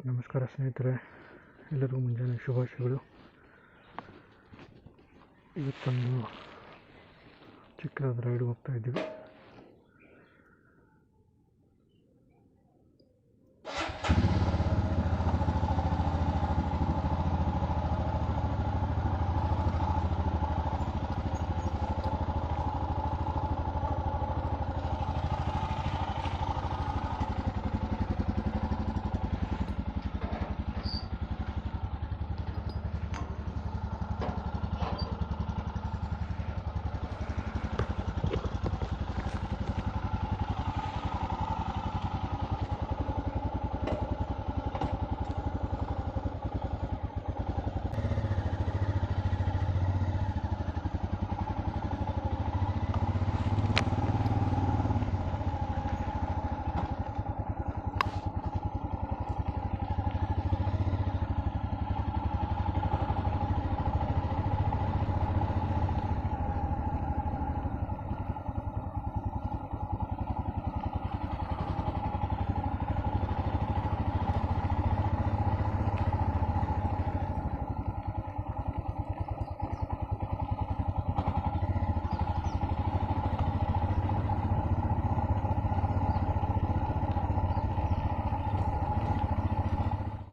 ನಮಸ್ಕಾರ ಸ್ನೇಹಿತರೆ, ಎಲ್ಲರಿಗೂ ಮುಂಜಾನೆ ಶುಭಾಶಯಗಳು. ಇವತ್ತೊಂದು ಚಿಕ್ಕದಾದ ರೈಡ್ ಹೋಗ್ತಾ ಇದ್ದೀವಿ.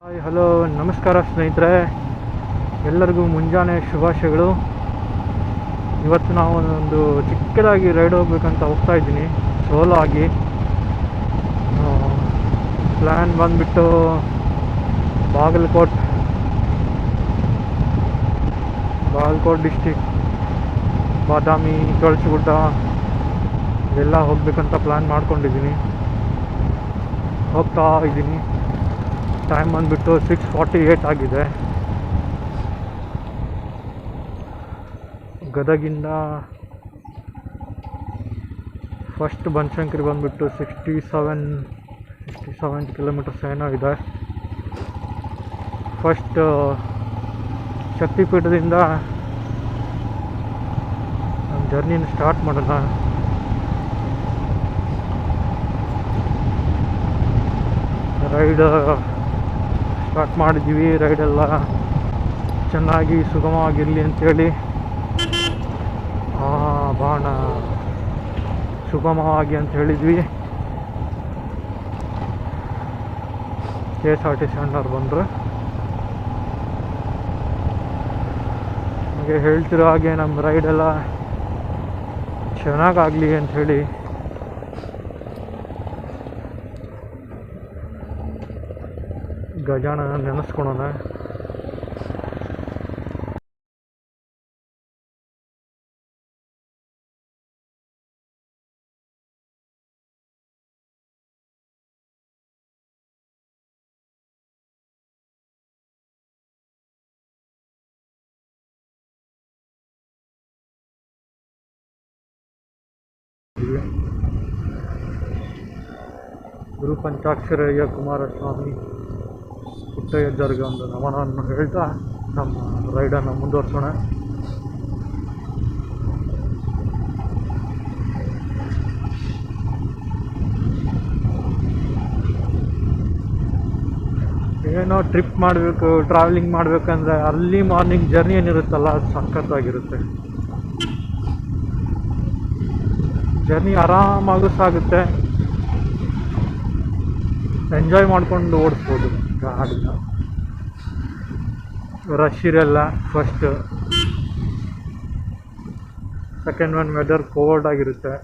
ಹಾಯ್, ಹಲೋ, ನಮಸ್ಕಾರ ಸ್ನೇಹಿತರೆ, ಎಲ್ಲರಿಗೂ ಮುಂಜಾನೆ ಶುಭಾಶಯಗಳು. ಇವತ್ತು ನಾವು ಒಂದು ಚಿಕ್ಕದಾಗಿ ರೈಡ್ ಹೋಗ್ಬೇಕಂತ ಹೋಗ್ತಾ ಇದ್ದೀನಿ, ಸೋಲೋ ಆಗಿ. ಪ್ಲ್ಯಾನ್ ಬಂದುಬಿಟ್ಟು ಬಾಗಲಕೋಟ್ ಡಿಸ್ಟಿಕ್, ಬಾದಾಮಿ, ತೊಳಚಗುಡ್ಡ ಇದೆಲ್ಲ ಹೋಗ್ಬೇಕಂತ ಪ್ಲ್ಯಾನ್ ಮಾಡ್ಕೊಂಡಿದ್ದೀನಿ. ಹೋಗ್ತಾ ಇದ್ದೀನಿ. ಟೈಮ್ ಬಂದುಬಿಟ್ಟು 6:48 ಆಗಿದೆ. ಗದಗಿಂದ ಫಸ್ಟ್ ಬನಶಂಕರಿ ಬಂದುಬಿಟ್ಟು 67 ಕಿಲೋಮೀಟರ್ಸ್ ಏನೋ ಇದೆ. ಫಸ್ಟ್ ಶಕ್ತಿಪೀಠದಿಂದ ನಮ್ಮ ಜರ್ನಿನ ಸ್ಟಾರ್ಟ್ ಮಾಡೋಣ. ರೈಡ್ ಸ್ಟಾರ್ಟ್ ಮಾಡಿದ್ದೀವಿ. ರೈಡೆಲ್ಲ ಚೆನ್ನಾಗಿ ಸುಗಮವಾಗಿರಲಿ ಅಂಥೇಳಿ, ಬಾಣ ಸುಗಮವಾಗಿ ಅಂತ ಹೇಳಿದ್ವಿ. KSRTC ಅಣ್ಣವ್ರು ಬಂದರು. ಹಾಗೆ ಹೇಳ್ತಿರೋ ಹಾಗೆ ನಮ್ಮ ರೈಡೆಲ್ಲ ಚೆನ್ನಾಗಾಗಲಿ ಅಂಥೇಳಿ ಗಜಾನನ ನೆನೆಸ್ಕೊಳೋಣ. ಗುರು ಪಂಚಾಕ್ಷರಯ್ಯ ಕುಮಾರಸ್ವಾಮಿ ಪುಟ್ಟಯ್ಯಜ್ಜರಿಗೆ ಒಂದು ನಮನವನ್ನು ಹೇಳ್ತಾ ನಮ್ಮ ರೈಡನ್ನು ಮುಂದುವರ್ಸೋಣ. ಏನೋ ಟ್ರಿಪ್ ಮಾಡಬೇಕು, ಟ್ರಾವೆಲಿಂಗ್ ಮಾಡಬೇಕಂದ್ರೆ ಅರ್ಲಿ ಮಾರ್ನಿಂಗ್ ಜರ್ನಿ ಏನಿರುತ್ತಲ್ಲ, ಅದು ಸಖತ್ತಾಗಿರುತ್ತೆ. ಜರ್ನಿ ಆರಾಮಾಗೂ ಸಾಗುತ್ತೆ, ಎಂಜಾಯ್ ಮಾಡ್ಕೊಂಡು ಓಡಿಸ್ಬೋದು ಗಾಡಿನ. ರಶ್ ಇರಲ್ಲ. First second one weather cold ಆಗಿರುತ್ತೆ,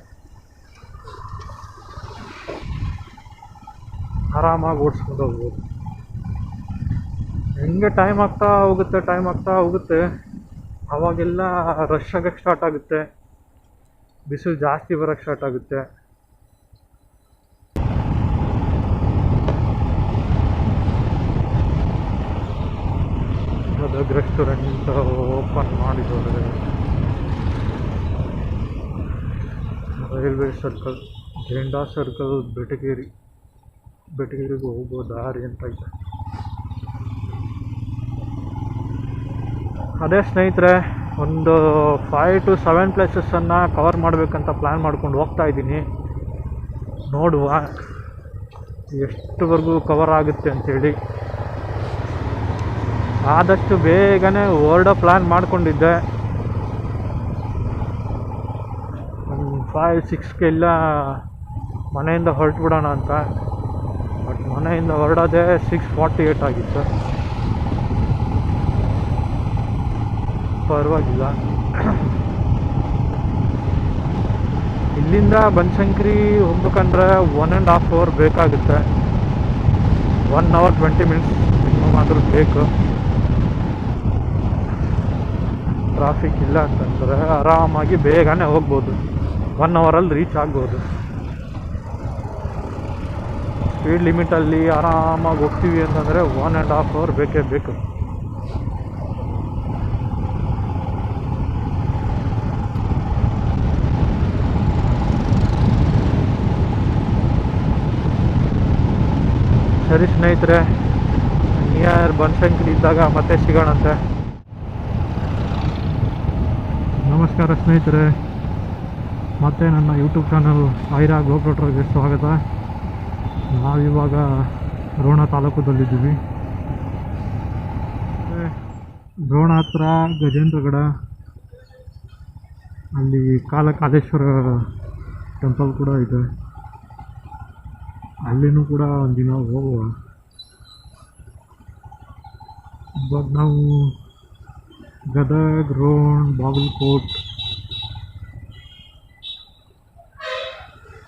ಆರಾಮಾಗಿ ಓಡಿಸ್ಕೊಂಡು ಹೋಗ್ಬೋದು. ಹೆಂಗೆ ಟೈಮ್ ಆಗ್ತಾ ಹೋಗುತ್ತೆ ಅವಾಗೆಲ್ಲ ರಶ್ ಆಗೋಕ್ಕೆ ಸ್ಟಾರ್ಟ್ ಆಗುತ್ತೆ, ಬಿಸಿಲು ಜಾಸ್ತಿ ಬರೋಕ್ಕೆ ಸ್ಟಾರ್ಟ್ ಆಗುತ್ತೆ. ಗದಗ ರೆಸ್ಟೋರೆಂಟ್ ಓಪನ್ ಮಾಡಿದ್ದಾರೆ. ರೈಲ್ವೆ ಸರ್ಕಲ್, ಜೆಂಡಾ ಸರ್ಕಲ್, ಬೆಟಗೇರಿಗೆ ಹೋಗೋ ದಾರಿ ಅಂತ ಇದೆ. ಅದೇ ಸ್ನೇಹಿತರೆ, ಒಂದು 5 to 7 ಪ್ಲೇಸಸ್ಸನ್ನು ಕವರ್ ಮಾಡಬೇಕಂತ ಪ್ಲ್ಯಾನ್ ಮಾಡ್ಕೊಂಡು ಹೋಗ್ತಾ ಇದ್ದೀನಿ. ನೋಡುವ ಎಷ್ಟುವರೆಗೂ ಕವರ್ ಆಗುತ್ತೆ ಅಂಥೇಳಿ. ಆದಷ್ಟು ಬೇಗನೆ ಹೊರಡೋ ಪ್ಲ್ಯಾನ್ ಮಾಡ್ಕೊಂಡಿದ್ದೆ. 5-6 ಮನೆಯಿಂದ ಹೊರಟ್ಬಿಡೋಣ ಅಂತ. ಬಟ್ ಮನೆಯಿಂದ ಹೊರಡೋದೇ 6:48 ಆಗಿತ್ತು. ಪರವಾಗಿಲ್ಲ. ಇಲ್ಲಿಂದ ಬನಶಂಕರಿ ಹೋಗ್ಬೇಕಂದ್ರೆ 1.5 hour ಬೇಕಾಗುತ್ತೆ. 1 hour 20 minutes ಮಿನಿಮಮ್ ಆದರೂ ಬೇಕು. ಟ್ರಾಫಿಕ್ ಇಲ್ಲ ಅಂತಂದರೆ ಆರಾಮಾಗಿ ಬೇಗನೆ ಹೋಗ್ಬೋದು. 1 ಅವರಲ್ಲಿ ರೀಚ್ ಆಗ್ಬೋದು. ಸ್ಪೀಡ್ ಲಿಮಿಟಲ್ಲಿ ಆರಾಮಾಗಿ ಹೋಗ್ತೀವಿ ಅಂತಂದರೆ 1.5 hour ಬೇಕೇ ಬೇಕು. ಸರಿ ಸ್ನೇಹಿತರೆ, ನಿಯರ್ ಬನಶಂಕರಿ ಇದ್ದಾಗ ಮತ್ತೆ ಸಿಗೋಣಂತೆ. ನಮಸ್ಕಾರ ಸ್ನೇಹಿತರೆ, ಮತ್ತೆ ನನ್ನ ಯೂಟ್ಯೂಬ್ ಚಾನಲ್ ಐರಾ ಗೋಪ್ರೋಟ್ರಿಗೆ ಸ್ವಾಗತ. ನಾವಿವಾಗ ರೋಣ ತಾಲೂಕದಲ್ಲಿದ್ದೀವಿ. ರೋಣ ಹತ್ರ ಗಜೇಂದ್ರಗಡ, ಅಲ್ಲಿ ಕಾಲಕಾಲೇಶ್ವರ ಟೆಂಪಲ್ ಕೂಡ ಇದೆ. ಅಲ್ಲಿನೂ ಕೂಡ ಒಂದಿನ ಹೋಗುವ. ಇವಾಗ ನಾವು ಗದಗ್, ರೋಣ, ಬಾಗಲಕೋಟ್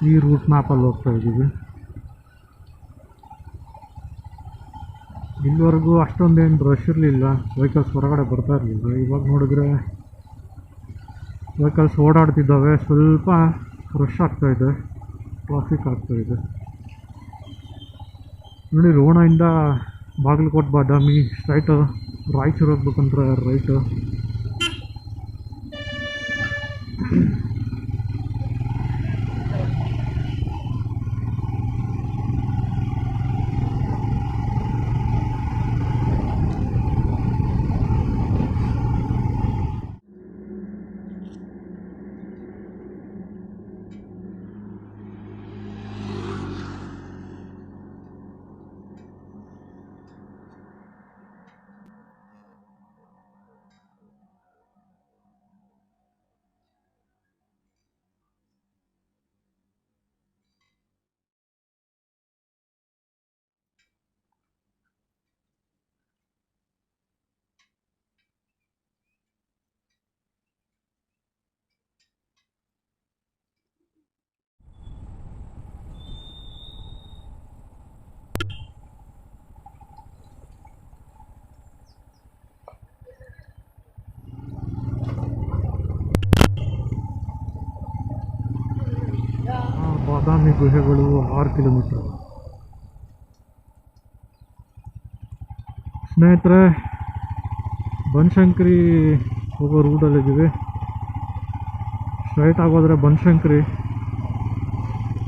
ಈ ರೂಟ್ ಮ್ಯಾಪಲ್ಲಿ ಹೋಗ್ತಾ ಇದ್ದೀವಿ. ಇಲ್ಲಿವರೆಗೂ ಅಷ್ಟೊಂದೇನು ರಶ್ ಇರಲಿಲ್ಲ, ವೆಹಿಕಲ್ಸ್ ಹೊರಗಡೆ ಬರ್ತಾ ಇರಲಿಲ್ಲ. ಇವಾಗ ನೋಡಿದ್ರೆ ವೆಹಿಕಲ್ಸ್ ಓಡಾಡ್ತಿದ್ದಾವೆ, ಸ್ವಲ್ಪ ರಶ್ ಆಗ್ತಾಯಿದೆ, ಟ್ರಾಫಿಕ್ ಆಗ್ತಾಯಿದೆ. ನೋಡಿ, ರೋಣದಿಂದ ಬಾಗಲಕೋಟ್, ಬಾದಾಮಿ ಸ್ಟ್ರೈಟು, ರಾಯಚೂರು ಹೋಗ್ಬೇಕಂದ್ರೆ ರೈಟು. ಬಾದಾಮಿ ಗುಹೆಗಳು 6 ಕಿಲೋಮೀಟರ್. ಸ್ನೇಹಿತರೆ, ಬನಶಂಕರಿ ಹೋಗೋ ರೂಟಲ್ಲಿದ್ದೀವಿ. ಸ್ಟ್ರೈಟ್ ಆಗೋದ್ರೆ ಬನಶಂಕರಿ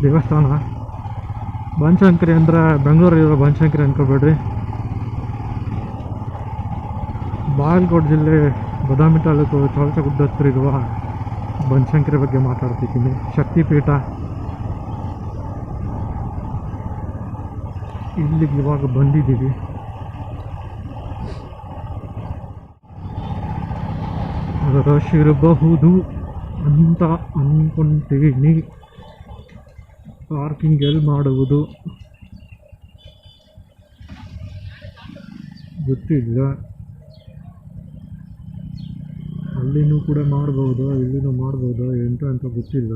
ದೇವಸ್ಥಾನ. ಬನಶಂಕರಿ ಅಂದರೆ ಬೆಂಗಳೂರಿರೋ ಬನಶಂಕರಿ ಅಂದ್ಕೋಬೇಡ್ರಿ. ಬಾಗಲಕೋಟೆ ಜಿಲ್ಲೆ ಬಾದಾಮಿ ತಾಲೂಕು ಚೌಚಗುಡ್ಡ ಹತ್ರ ಇರುವ ಬನಶಂಕರಿ ಬಗ್ಗೆ ಮಾತಾಡ್ತಿದ್ದೀನಿ. ಶಕ್ತಿಪೀಠ. ಇಲ್ಲಿಗೆ ಇವಾಗ ಬಂದಿದ್ದೀವಿ. ರಶ್ ಇರಬಹುದು ಅಂತ ಅಂದ್ಕೊಂತೀನಿ. ಪಾರ್ಕಿಂಗ್ ಎಲ್ಲಿ ಮಾಡುವುದು ಗೊತ್ತಿಲ್ಲ. ಅಲ್ಲಿನೂ ಕೂಡ ಮಾಡ್ಬೋದಾ, ಇಲ್ಲಿನೂ ಮಾಡ್ಬೋದಾ ಅಂತ ಗೊತ್ತಿಲ್ಲ.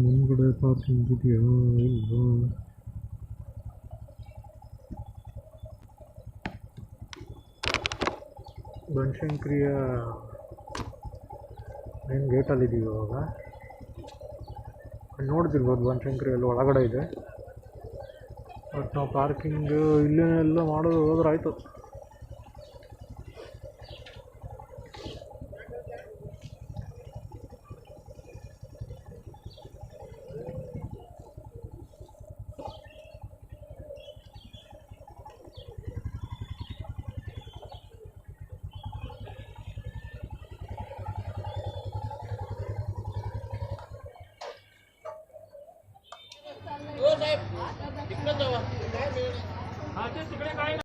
ಮುಂದ್ಗಡೆ ಪಾರ್ಕಿಂಗ್ ಇದೆಯಾ ಇಲ್ವಾ? ಬನಶಂಕರಿಯ ಮೇನ್ ಗೇಟಲ್ಲಿದ್ದೀವಿ ಇವಾಗ. ನೋಡ್ತಿರ್ಬೋದು ಬನಶಂಕರಿಯಲ್ಲಿ ಒಳಗಡೆ ಇದೆ. ಬಟ್ ನಾವು ಪಾರ್ಕಿಂಗ್ ಇಲ್ಲೇನೆಲ್ಲ ಮಾಡೋದು ಹೋದ್ರೆ ಆಯಿತು.